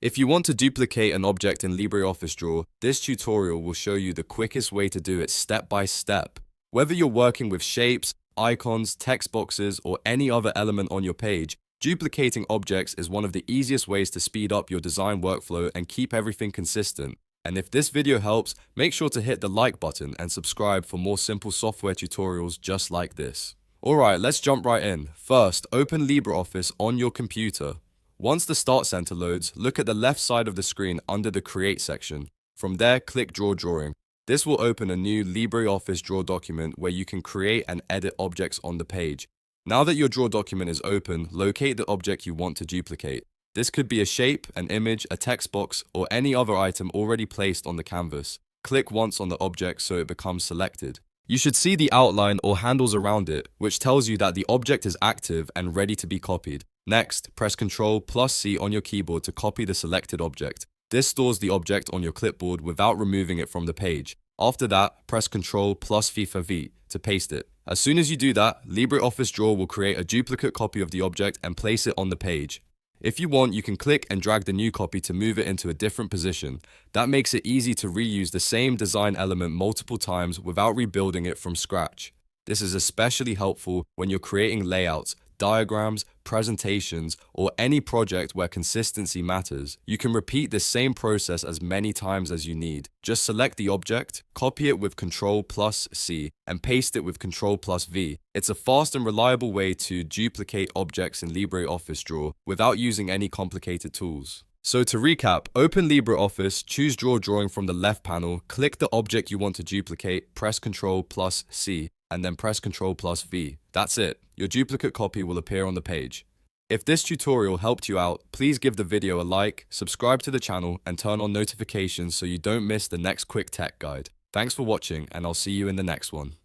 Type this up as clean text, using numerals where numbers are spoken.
If you want to duplicate an object in LibreOffice Draw, this tutorial will show you the quickest way to do it step by step. Whether you're working with shapes, icons, text boxes, or any other element on your page, duplicating objects is one of the easiest ways to speed up your design workflow and keep everything consistent. And if this video helps, make sure to hit the like button and subscribe for more simple software tutorials just like this. Alright, let's jump right in. First, open LibreOffice on your computer. Once the Start Center loads, look at the left side of the screen under the Create section. From there, click Draw Drawing. This will open a new LibreOffice Draw document where you can create and edit objects on the page. Now that your Draw document is open, locate the object you want to duplicate. This could be a shape, an image, a text box, or any other item already placed on the canvas. Click once on the object so it becomes selected. You should see the outline or handles around it, which tells you that the object is active and ready to be copied. Next, press Ctrl+C on your keyboard to copy the selected object. This stores the object on your clipboard without removing it from the page. After that, press Ctrl+V for V to paste it. As soon as you do that, LibreOffice Draw will create a duplicate copy of the object and place it on the page. If you want, you can click and drag the new copy to move it into a different position. That makes it easy to reuse the same design element multiple times without rebuilding it from scratch. This is especially helpful when you're creating layouts, diagrams, presentations, or any project where consistency matters. You can repeat the same process as many times as you need. Just select the object, copy it with Ctrl+C, and paste it with Ctrl+V. It's a fast and reliable way to duplicate objects in LibreOffice Draw without using any complicated tools. So to recap, open LibreOffice, choose Draw Drawing from the left panel, click the object you want to duplicate, press Ctrl+C, and then press Ctrl+V. That's it. Your duplicate copy will appear on the page. If this tutorial helped you out, please give the video a like, subscribe to the channel, and turn on notifications so you don't miss the next quick tech guide. Thanks for watching, and I'll see you in the next one.